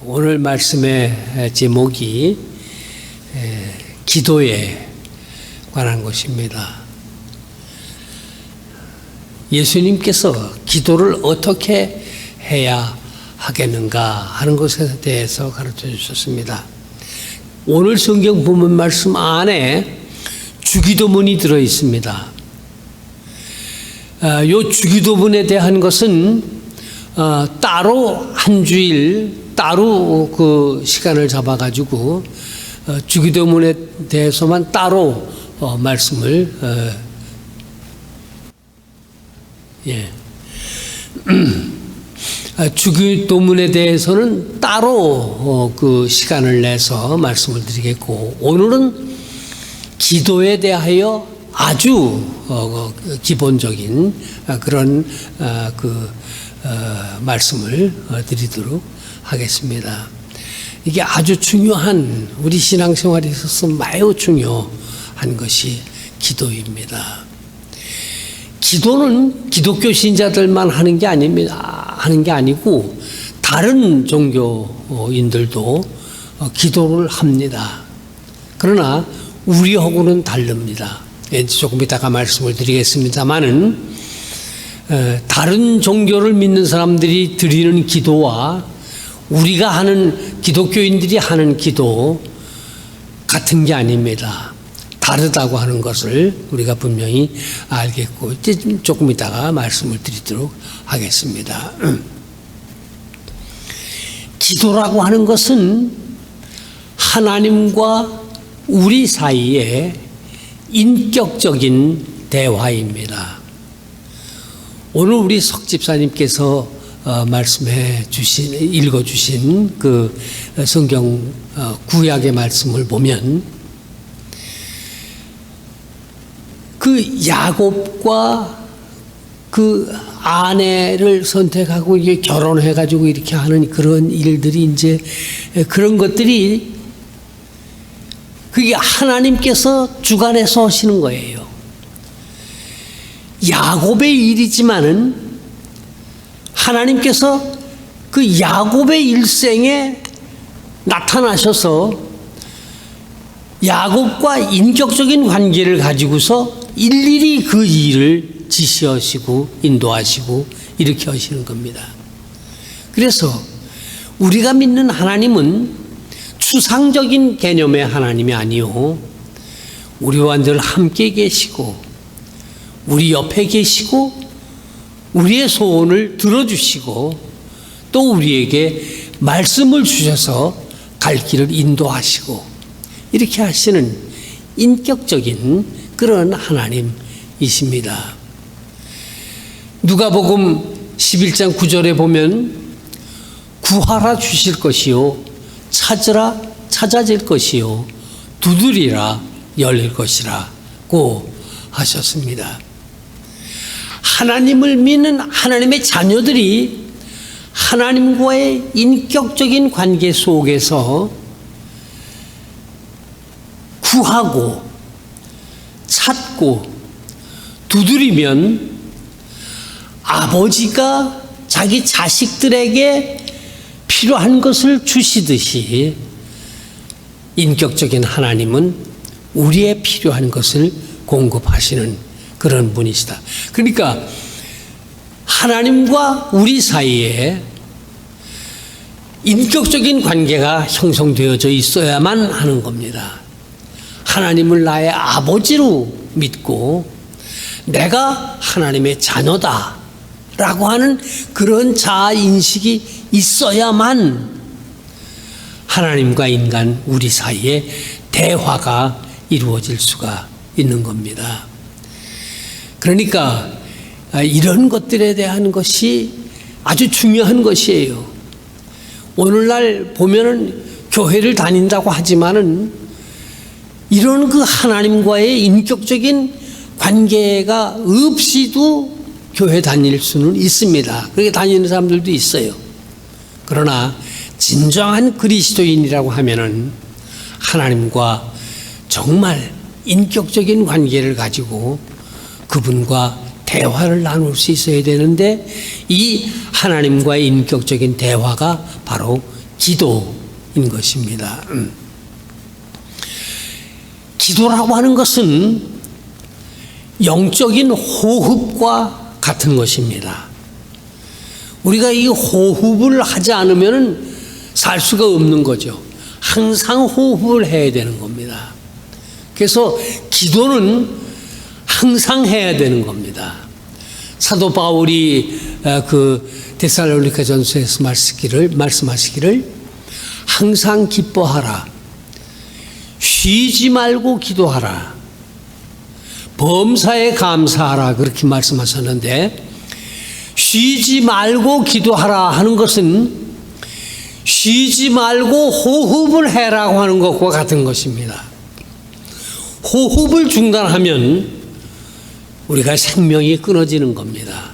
오늘 말씀의 제목이 기도에 관한 것입니다. 예수님께서 기도를 어떻게 해야 하겠는가 하는 것에 대해서 가르쳐 주셨습니다. 오늘 성경 본문 말씀 안에 주기도문이 들어 있습니다. 이 주기도문에 대한 것은 따로 한 주일 따로 그 시간을 잡아가지고 주기도문에 대해서만 따로 말씀을 주기도문에 대해서는 따로 그 시간을 내서 말씀을 드리겠고, 오늘은 기도에 대하여 아주 기본적인 그런 말씀을 드리도록 하겠습니다. 이게 아주 중요한, 우리 신앙생활에 있어서 매우 중요한 것이 기도입니다. 기도는 기독교 신자들만 하는 게 아닙니다. 하는 게 아니고 다른 종교인들도 기도를 합니다. 그러나 우리하고는 다릅니다. 조금 이따가 말씀을 드리겠습니다만은 다른 종교를 믿는 사람들이 드리는 기도와 우리가 하는, 기독교인들이 하는 기도 같은 게 아닙니다. 다르다고 하는 것을 우리가 분명히 알겠고, 이제 조금 이따가 말씀을 드리도록 하겠습니다. 기도라고 하는 것은 하나님과 우리 사이에 인격적인 대화입니다. 오늘 우리 석 집사님께서 말씀해 주신, 읽어 주신 그 성경 구약의 말씀을 보면 그 야곱과 그 아내를 선택하고 이게 결혼해 가지고 이렇게 하는 그런 일들이, 이제 그런 것들이 그게 하나님께서 주관해서 하시는 거예요. 야곱의 일이지만은 하나님께서 그 야곱의 일생에 나타나셔서 야곱과 인격적인 관계를 가지고서 일일이 그 일을 지시하시고 인도하시고 이렇게 하시는 겁니다. 그래서 우리가 믿는 하나님은 추상적인 개념의 하나님이 아니요, 우리와 늘 함께 계시고 우리 옆에 계시고 우리의 소원을 들어주시고 또 우리에게 말씀을 주셔서 갈 길을 인도하시고 이렇게 하시는 인격적인 그런 하나님이십니다. 누가복음 11장 9절에 보면 구하라 주실 것이요, 찾으라 찾아질 것이요, 두드리라 열릴 것이라고 하셨습니다. 하나님을 믿는 하나님의 자녀들이 하나님과의 인격적인 관계 속에서 구하고 찾고 두드리면 아버지가 자기 자식들에게 필요한 것을 주시듯이 인격적인 하나님은 우리의 필요한 것을 공급하시는 그런 분이시다. 그러니까 하나님과 우리 사이에 인격적인 관계가 형성되어져 있어야만 하는 겁니다. 하나님을 나의 아버지로 믿고 내가 하나님의 자녀다 라고 하는 그런 자아인식이 있어야만 하나님과 인간 우리 사이에 대화가 이루어질 수가 있는 겁니다. 그러니까 이런 것들에 대한 것이 아주 중요한 것이에요. 오늘날 보면은 교회를 다닌다고 하지만은 이런 그 하나님과의 인격적인 관계가 없이도 교회 다닐 수는 있습니다. 그렇게 다니는 사람들도 있어요. 그러나 진정한 그리스도인이라고 하면은 하나님과 정말 인격적인 관계를 가지고 그분과 대화를 나눌 수 있어야 되는데, 이 하나님과의 인격적인 대화가 바로 기도인 것입니다. 기도라고 하는 것은 영적인 호흡과 같은 것입니다. 우리가 이 호흡을 하지 않으면 살 수가 없는 거죠. 항상 호흡을 해야 되는 겁니다. 그래서 기도는 항상 해야 되는 겁니다. 사도 바울이 그 데살로니가 전서에서 말씀하시기를 항상 기뻐하라, 쉬지 말고 기도하라, 범사에 감사하라, 그렇게 말씀하셨는데, 쉬지 말고 기도하라 하는 것은 쉬지 말고 호흡을 해라고 하는 것과 같은 것입니다. 호흡을 중단하면 우리가 생명이 끊어지는 겁니다.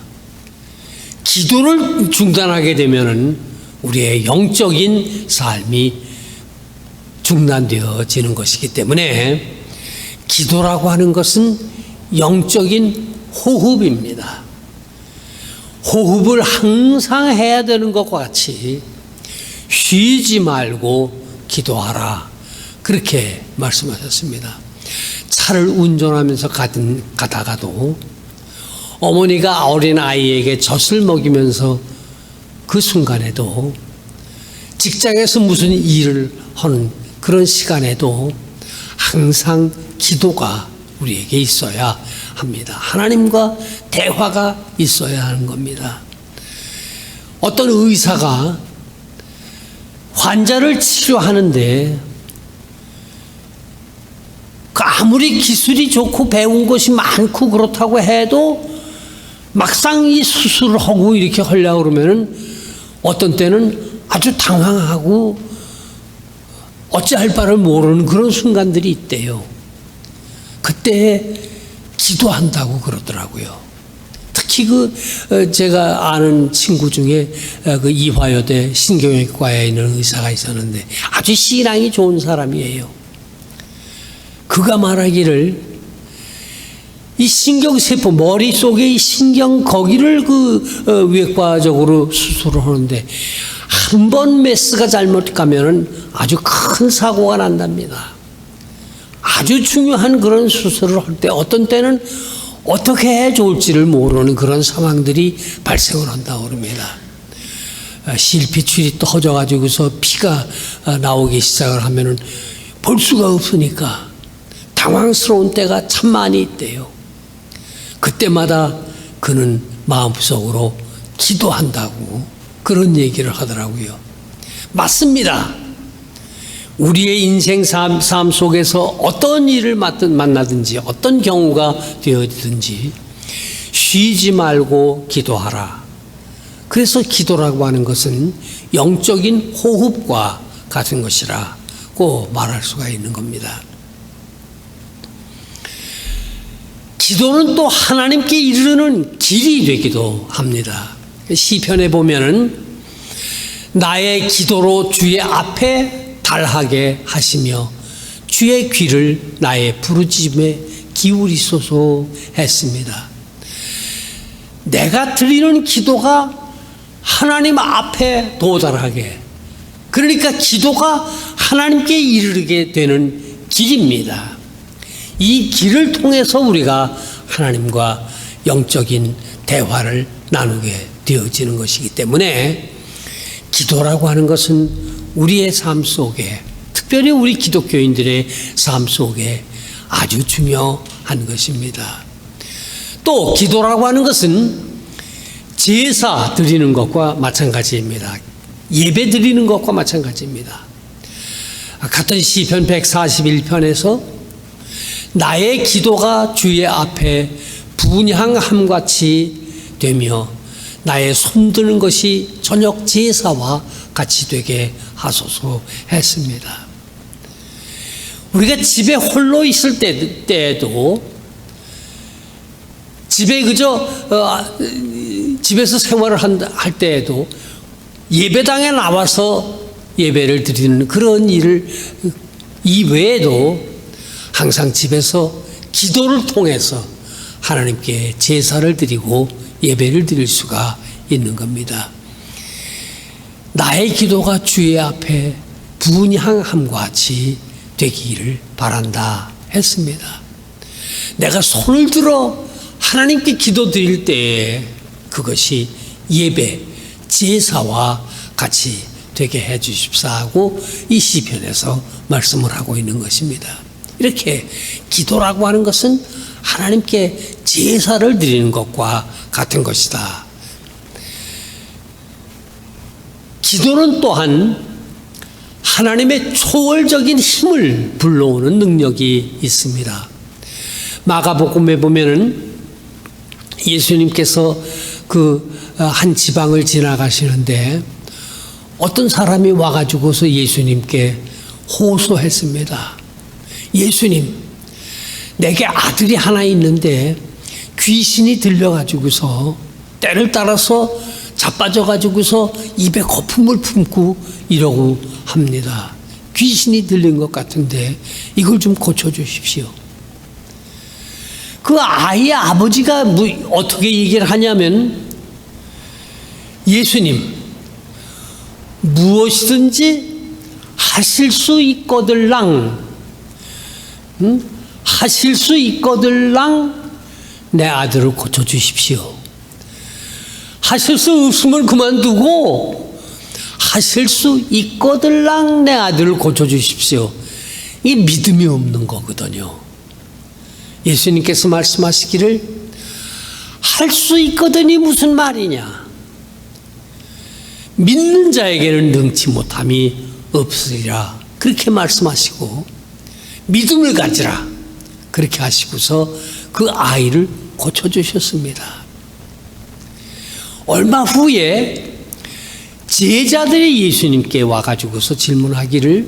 기도를 중단하게 되면 우리의 영적인 삶이 중단되어지는 것이기 때문에 기도라고 하는 것은 영적인 호흡입니다. 호흡을 항상 해야 되는 것과 같이 쉬지 말고 기도하라, 그렇게 말씀하셨습니다. 차를 운전하면서 가다가도 어머니가 어린 아이에게 젖을 먹이면서 그 순간에도, 직장에서 무슨 일을 하는 그런 시간에도 항상 기도가 우리에게 있어야 합니다. 하나님과 대화가 있어야 하는 겁니다. 어떤 의사가 환자를 치료하는데 아무리 기술이 좋고 배운 것이 많고 그렇다고 해도 막상 이 수술을 하고 이렇게 하려고 그러면은 어떤 때는 아주 당황하고 어찌할 바를 모르는 그런 순간들이 있대요. 그때 기도한다고 그러더라고요. 특히 제가 아는 친구 중에 그 이화여대 신경외과에 있는 의사가 있었는데 아주 신앙이 좋은 사람이에요. 그가 말하기를 이 신경세포, 머릿속에 이 신경 거기를 외과적으로 수술을 하는데 한 번 메스가 잘못 가면은 아주 큰 사고가 난답니다. 아주 중요한 그런 수술을 할 때 어떤 때는 어떻게 해 좋을지를 모르는 그런 상황들이 발생을 한다고 그럽니다. 실피출이 터져가지고서 피가 나오기 시작을 하면은 볼 수가 없으니까 당황스러운 때가 참 많이 있대요. 그때마다 그는 마음속으로 기도한다고 그런 얘기를 하더라고요. 맞습니다. 우리의 인생 삶 속에서 어떤 일을 만나든지 어떤 경우가 되어든지 쉬지 말고 기도하라. 그래서 기도라고 하는 것은 영적인 호흡과 같은 것이라고 말할 수가 있는 겁니다. 기도는 또 하나님께 이르는 길이 되기도 합니다. 시편에 보면은 나의 기도로 주의 앞에 달하게 하시며 주의 귀를 나의 부르짖음에 기울이소서 했습니다. 내가 드리는 기도가 하나님 앞에 도달하게, 그러니까 기도가 하나님께 이르게 되는 길입니다. 이 길을 통해서 우리가 하나님과 영적인 대화를 나누게 되어지는 것이기 때문에 기도라고 하는 것은 우리의 삶 속에, 특별히 우리 기독교인들의 삶 속에 아주 중요한 것입니다. 또 기도라고 하는 것은 제사 드리는 것과 마찬가지입니다. 예배 드리는 것과 마찬가지입니다. 같은 시편 141편에서 나의 기도가 주의 앞에 분향함 같이 되며 나의 손드는 것이 저녁 제사와 같이 되게 하소서 했습니다. 우리가 집에 홀로 있을 때에도 집에 집에서 생활을 할 때에도 예배당에 나와서 예배를 드리는 그런 일을 이외에도 항상 집에서 기도를 통해서 하나님께 제사를 드리고 예배를 드릴 수가 있는 겁니다. 나의 기도가 주의 앞에 분향함과 같이 되기를 바란다 했습니다. 내가 손을 들어 하나님께 기도 드릴 때에 그것이 예배, 제사와 같이 되게 해 주십사 하고 이 시편에서 말씀을 하고 있는 것입니다. 이렇게 기도라고 하는 것은 하나님께 제사를 드리는 것과 같은 것이다. 기도는 또한 하나님의 초월적인 힘을 불러오는 능력이 있습니다. 마가복음에 보면은 예수님께서 그 한 지방을 지나가시는데 어떤 사람이 와가지고서 예수님께 호소했습니다. 예수님, 내게 아들이 하나 있는데 귀신이 들려가지고서 때를 따라서 자빠져가지고서 입에 거품을 품고 이러고 합니다. 귀신이 들린 것 같은데 이걸 좀 고쳐주십시오. 그 아이의 아버지가 어떻게 얘기를 하냐면, 예수님, 무엇이든지 하실 수 있거들랑, 하실 수 있거들랑 내 아들을 고쳐주십시오. 하실 수 없으면 그만두고 하실 수 있거들랑 내 아들을 고쳐주십시오. 이게 믿음이 없는 거거든요. 예수님께서 말씀하시기를 할 수 있거든이 무슨 말이냐. 믿는 자에게는 능치 못함이 없으리라. 그렇게 말씀하시고 믿음을 가지라. 그렇게 하시고서 그 아이를 고쳐주셨습니다. 얼마 후에 제자들이 예수님께 와가지고서 질문하기를,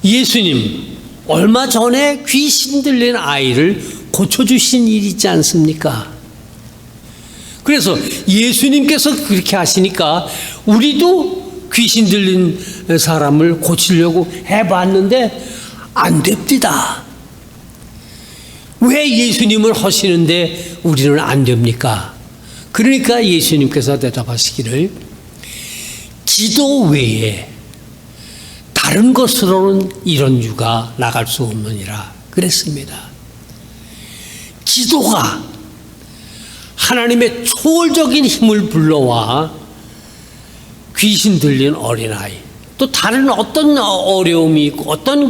예수님, 얼마 전에 귀신 들린 아이를 고쳐주신 일 있지 않습니까? 그래서 예수님께서 그렇게 하시니까 우리도 귀신 들린 사람을 고치려고 해봤는데 안 됩니다. 왜 예수님을 하시는데 우리는 안 됩니까? 그러니까 예수님께서 대답하시기를, 기도 외에 다른 것으로는 이런 유가 나갈 수 없느니라 그랬습니다. 기도가 하나님의 초월적인 힘을 불러와 귀신 들린 어린아이, 또 다른 어떤 어려움이 있고 어떤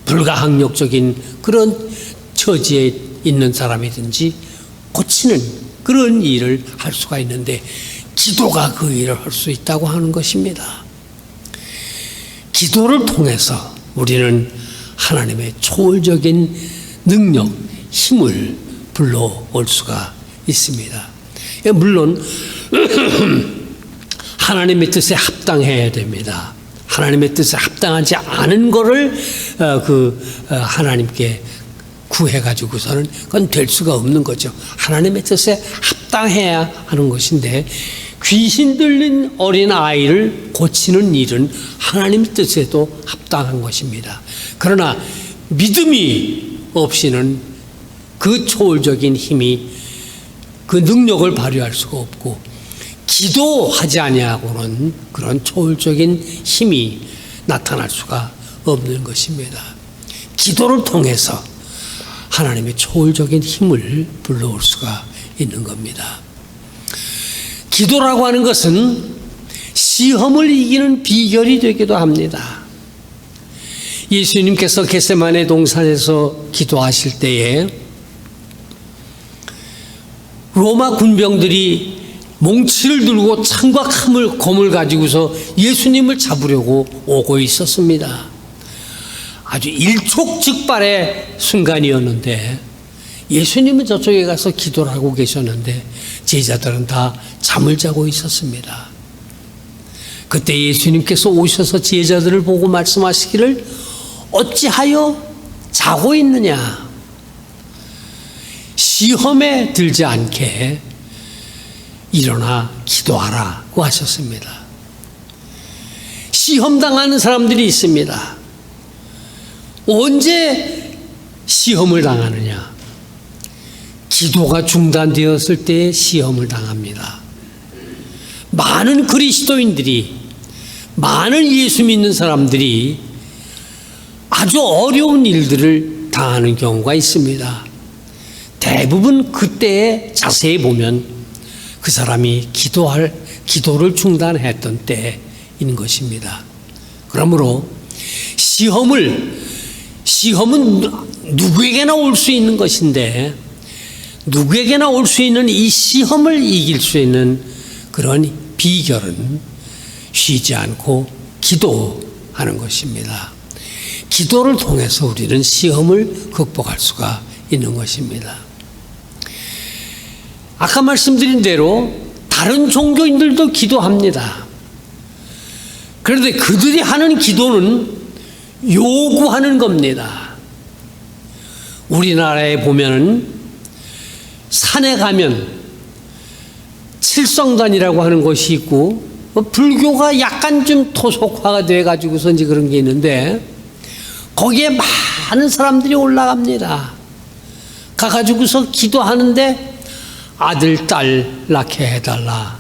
불가항력적인 그런 처지에 있는 사람이든지 고치는 그런 일을 할 수가 있는데, 기도가 그 일을 할 수 있다고 하는 것입니다. 기도를 통해서 우리는 하나님의 초월적인 능력, 힘을 불러올 수가 있습니다. 물론 하나님의 뜻에 합당해야 됩니다. 하나님의 뜻에 합당하지 않은 거를 하나님께 구해가지고서는 그건 될 수가 없는 거죠. 하나님의 뜻에 합당해야 하는 것인데, 귀신 들린 어린 아이를 고치는 일은 하나님의 뜻에도 합당한 것입니다. 그러나 믿음이 없이는 그 초월적인 힘이, 그 능력을 발휘할 수가 없고, 기도하지 아니하고는 그런 초월적인 힘이 나타날 수가 없는 것입니다. 기도를 통해서 하나님의 초월적인 힘을 불러올 수가 있는 겁니다. 기도라고 하는 것은 시험을 이기는 비결이 되기도 합니다. 예수님께서 겟세마네 동산에서 기도하실 때에 로마 군병들이 몽치를 들고 창과 검을 가지고서 예수님을 잡으려고 오고 있었습니다. 아주 일촉즉발의 순간이었는데, 예수님은 저쪽에 가서 기도를 하고 계셨는데 제자들은 다 잠을 자고 있었습니다. 그때 예수님께서 오셔서 제자들을 보고 말씀하시기를, 어찌하여 자고 있느냐. 시험에 들지 않게 일어나 기도하라고 하셨습니다. 시험당하는 사람들이 있습니다. 언제 시험을 당하느냐? 기도가 중단되었을 때 시험을 당합니다. 많은 그리스도인들이, 많은 예수 믿는 사람들이 아주 어려운 일들을 당하는 경우가 있습니다. 대부분 그때에 자세히 보면 그 사람이 기도를 중단했던 때인 것입니다. 그러므로 시험은 누구에게나 올 수 있는 것인데, 누구에게나 올 수 있는 이 시험을 이길 수 있는 그런 비결은 쉬지 않고 기도하는 것입니다. 기도를 통해서 우리는 시험을 극복할 수가 있는 것입니다. 아까 말씀드린 대로 다른 종교인들도 기도합니다. 그런데 그들이 하는 기도는 요구하는 겁니다. 우리나라에 보면은 산에 가면 칠성단이라고 하는 곳이 있고, 불교가 약간 좀 토속화가 돼가지고서 이제 그런 게 있는데, 거기에 많은 사람들이 올라갑니다. 가가지고서 기도하는데 아들, 딸 낳게 해달라,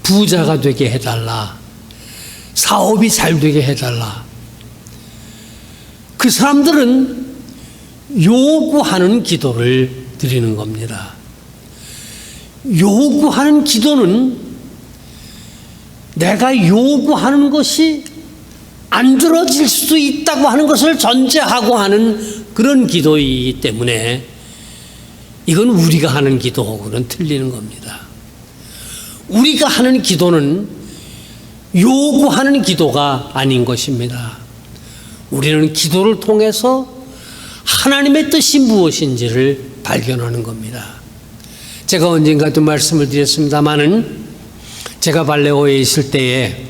부자가 되게 해달라, 사업이 잘 되게 해달라. 그 사람들은 요구하는 기도를 드리는 겁니다. 요구하는 기도는 내가 요구하는 것이 안 들어질 수도 있다고 하는 것을 전제하고 하는 그런 기도이기 때문에 이건 우리가 하는 기도하고는 틀리는 겁니다. 우리가 하는 기도는 요구하는 기도가 아닌 것입니다. 우리는 기도를 통해서 하나님의 뜻이 무엇인지를 발견하는 겁니다. 제가 언젠가도 말씀을 드렸습니다마는, 제가 발레오에 있을 때에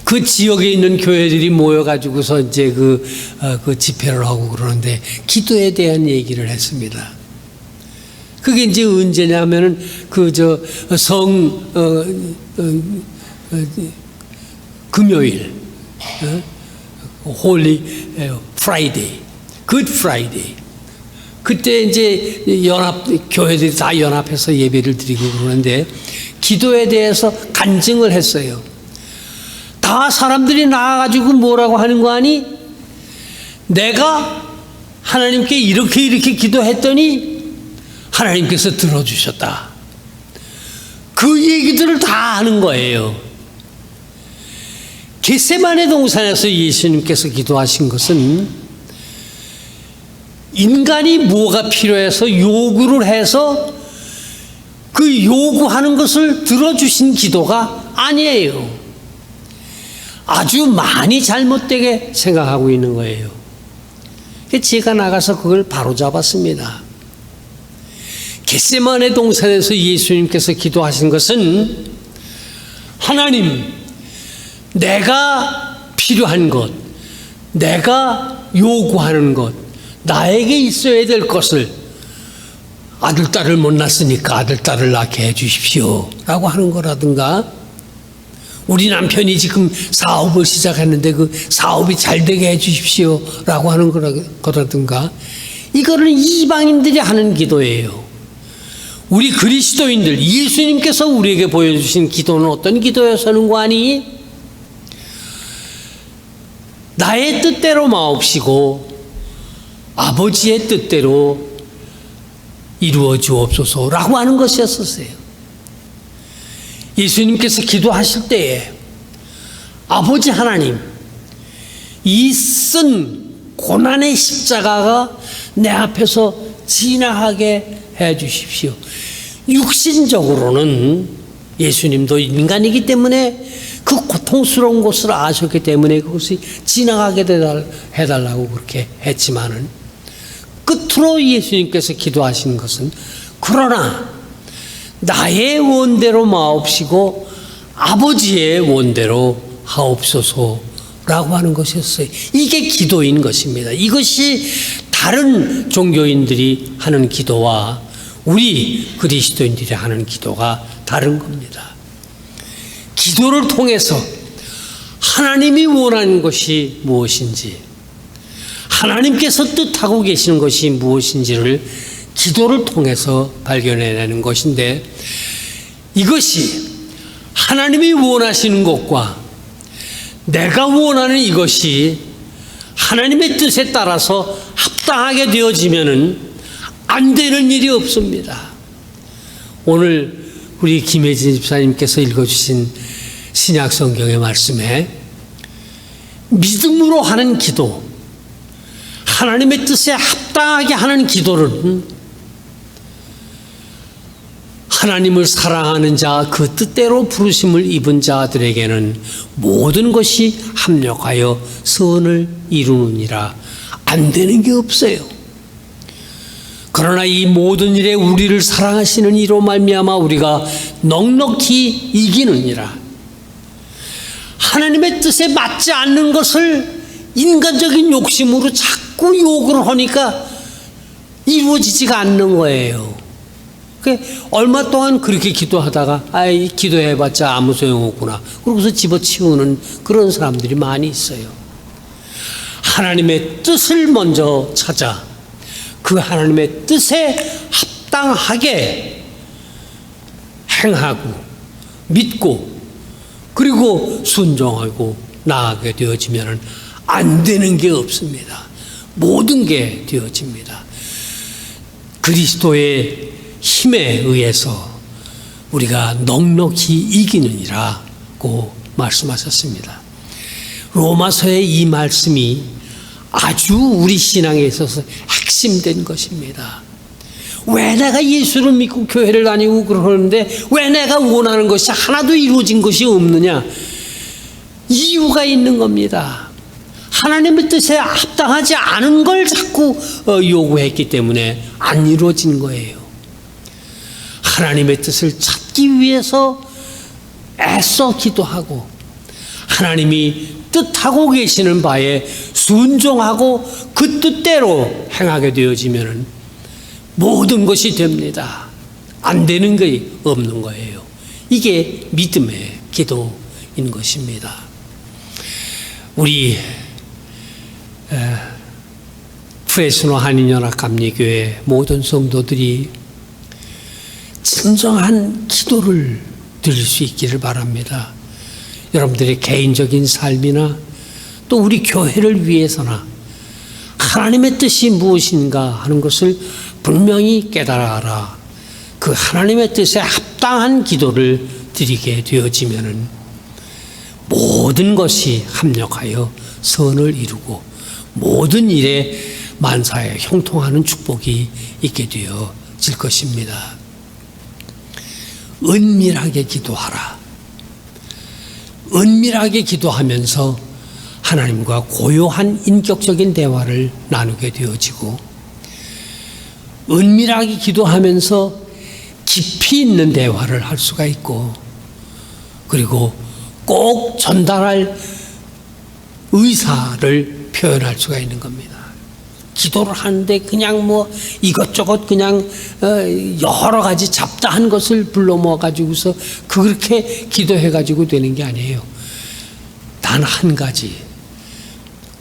그 지역에 있는 교회들이 모여가지고서 이제 그 집회를 하고 그러는데 기도에 대한 얘기를 했습니다. 그게 이제 언제냐면은 금요일, 홀리 프라이데이, 굿 프라이데이. 그때 이제 교회들이 다 연합해서 예배를 드리고 그러는데 기도에 대해서 간증을 했어요. 다 사람들이 나와가지고 뭐라고 하는 거 아니? 내가 하나님께 이렇게 기도했더니 하나님께서 들어주셨다. 그 얘기들을 다 하는 거예요. 겟세마네 동산에서 예수님께서 기도하신 것은 인간이 뭐가 필요해서 요구를 해서 그 요구하는 것을 들어주신 기도가 아니에요. 아주 많이 잘못되게 생각하고 있는 거예요. 제가 나가서 그걸 바로잡았습니다. 겟세마네 동산에서 예수님께서 기도하신 것은 하나님, 내가 필요한 것, 내가 요구하는 것, 나에게 있어야 될 것을, 아들, 딸을 못 낳았으니까 아들, 딸을 낳게 해 주십시오 라고 하는 거라든가, 우리 남편이 지금 사업을 시작했는데 그 사업이 잘 되게 해 주십시오 라고 하는 거라든가, 이거는 이방인들이 하는 기도예요. 우리 그리스도인들, 예수님께서 우리에게 보여주신 기도는 어떤 기도여서는 거아니? 나의 뜻대로 마옵시고 아버지의 뜻대로 이루어 주옵소서라고 하는 것이었었어요. 예수님께서 기도하실 때에 아버지 하나님, 이 쓴 고난의 십자가가 내 앞에서 지나가게 해 주십시오. 육신적으로는 예수님도 인간이기 때문에 그 고통스러운 것을 아셨기 때문에 그것이 지나가게 해달라고 그렇게 했지만은, 끝으로 예수님께서 기도하신 것은 그러나 나의 원대로 마옵시고 아버지의 원대로 하옵소서라고 하는 것이었어요. 이게 기도인 것입니다. 이것이 다른 종교인들이 하는 기도와 우리 그리스도인들이 하는 기도가 다른 겁니다. 기도를 통해서 하나님이 원하는 것이 무엇인지, 하나님께서 뜻하고 계시는 것이 무엇인지를 기도를 통해서 발견해내는 것인데, 이것이 하나님이 원하시는 것과 내가 원하는 이것이 하나님의 뜻에 따라서 합당하게 되어지면은 안 되는 일이 없습니다. 오늘 우리 김혜진 집사님께서 읽어주신 신약 성경의 말씀에 믿음으로 하는 기도, 하나님의 뜻에 합당하게 하는 기도는 하나님을 사랑하는 자, 그 뜻대로 부르심을 입은 자들에게는 모든 것이 합력하여 선을 이루느니라. 안 되는 게 없어요. 그러나 이 모든 일에 우리를 사랑하시는 이로 말미암아 우리가 넉넉히 이기느니라. 하나님의 뜻에 맞지 않는 것을 인간적인 욕심으로 자꾸 욕을 하니까 이루어지지가 않는 거예요. 얼마 동안 그렇게 기도하다가 아이 기도해봤자 아무 소용없구나 그러고서 집어치우는 그런 사람들이 많이 있어요. 하나님의 뜻을 먼저 찾아 그 하나님의 뜻에 합당하게 행하고 믿고 그리고 순종하고 나아가게 되어지면 안 되는 게 없습니다. 모든 게 되어집니다. 그리스도의 힘에 의해서 우리가 넉넉히 이기느니라고 말씀하셨습니다. 로마서의 이 말씀이 아주 우리 신앙에 있어서 핵심된 것입니다. 왜 내가 예수를 믿고 교회를 다니고 그러는데 왜 내가 원하는 것이 하나도 이루어진 것이 없느냐? 이유가 있는 겁니다. 하나님의 뜻에 합당하지 않은 걸 자꾸 요구했기 때문에 안 이루어진 거예요. 하나님의 뜻을 찾기 위해서 애써 기도하고 하나님이 뜻하고 계시는 바에 순종하고 그 뜻대로 행하게 되어지면 모든 것이 됩니다. 안 되는 게 없는 거예요. 이게 믿음의 기도인 것입니다. 우리 프레스노 한인연합감리교회 모든 성도들이 진정한 기도를 드릴 수 있기를 바랍니다. 여러분들의 개인적인 삶이나 또 우리 교회를 위해서나 하나님의 뜻이 무엇인가 하는 것을 분명히 깨달아라. 그 하나님의 뜻에 합당한 기도를 드리게 되어지면 모든 것이 합력하여 선을 이루고 모든 일에 만사에 형통하는 축복이 있게 되어질 것입니다. 은밀하게 기도하라. 은밀하게 기도하면서 하나님과 고요한 인격적인 대화를 나누게 되어지고 은밀하게 기도하면서 깊이 있는 대화를 할 수가 있고 그리고 꼭 전달할 의사를 표현할 수가 있는 겁니다. 기도를 하는데 그냥 뭐 이것저것 그냥 여러 가지 잡다한 것을 불러 모아 가지고서 그렇게 기도해 가지고 되는 게 아니에요. 단 한 가지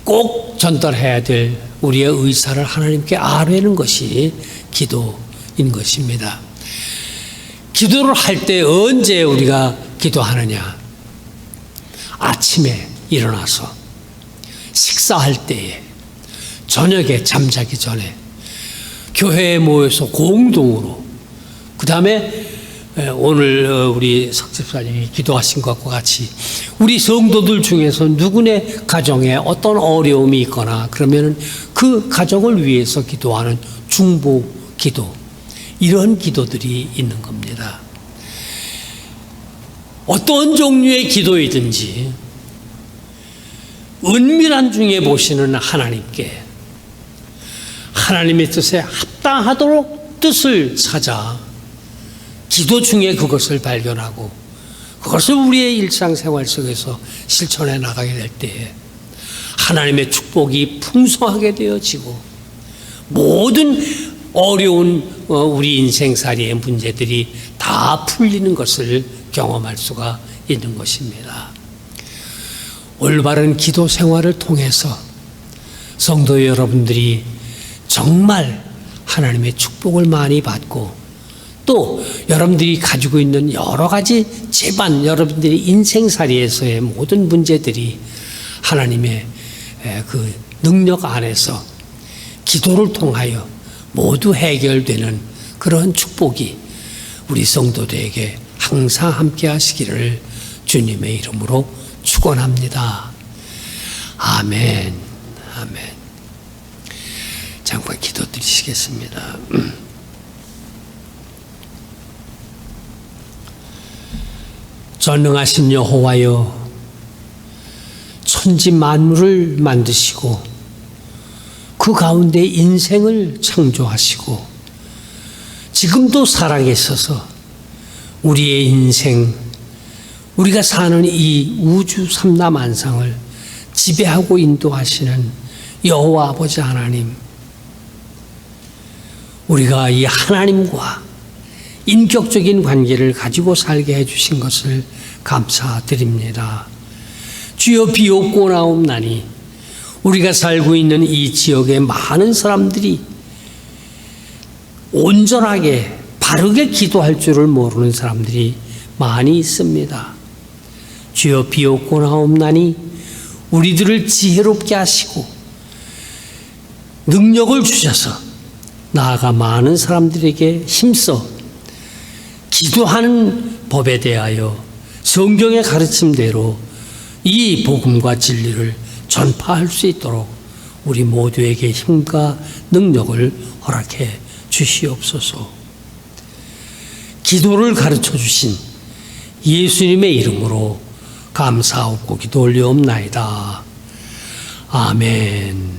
꼭 전달해야 될 우리의 의사를 하나님께 아뢰는 것이 기도인 것입니다. 기도를 할 때 언제 우리가 기도하느냐? 아침에 일어나서 식사할 때에 저녁에 잠자기 전에 교회에 모여서 공동으로 그 다음에 오늘 우리 석집사님이 기도하신 것과 같이 우리 성도들 중에서 누구네 가정에 어떤 어려움이 있거나 그러면 그 가정을 위해서 기도하는 중보 기도 이런 기도들이 있는 겁니다. 어떤 종류의 기도이든지 은밀한 중에 보시는 하나님께 하나님의 뜻에 합당하도록 뜻을 찾아 기도 중에 그것을 발견하고 그것을 우리의 일상생활 속에서 실천해 나가게 될 때에 하나님의 축복이 풍성하게 되어지고 모든 어려운 우리 인생살이의 문제들이 다 풀리는 것을 경험할 수가 있는 것입니다. 올바른 기도 생활을 통해서 성도 여러분들이 정말 하나님의 축복을 많이 받고 또 또 여러분들이 가지고 있는 여러 가지 재반, 여러분들의 인생살이에서의 모든 문제들이 하나님의 그 능력 안에서 기도를 통하여 모두 해결되는 그런 축복이 우리 성도들에게 항상 함께 하시기를 주님의 이름으로 축원합니다. 아멘. 아멘. 잠깐 기도드리시겠습니다. 전능하신 여호와여, 천지 만물을 만드시고 그 가운데 인생을 창조하시고 지금도 살아계셔서 우리의 인생, 우리가 사는 이 우주 삼라만상을 지배하고 인도하시는 여호와 아버지 하나님, 우리가 이 하나님과 인격적인 관계를 가지고 살게 해주신 것을 감사드립니다. 주여 비옵고나옵나니 우리가 살고 있는 이 지역의 많은 사람들이 온전하게 바르게 기도할 줄을 모르는 사람들이 많이 있습니다. 주여 비옵고나옵나니 우리들을 지혜롭게 하시고 능력을 주셔서 나아가 많은 사람들에게 힘써 기도하는 법에 대하여 성경의 가르침대로 이 복음과 진리를 전파할 수 있도록 우리 모두에게 힘과 능력을 허락해 주시옵소서. 기도를 가르쳐 주신 예수님의 이름으로 감사하고 기도 올리옵나이다. 아멘.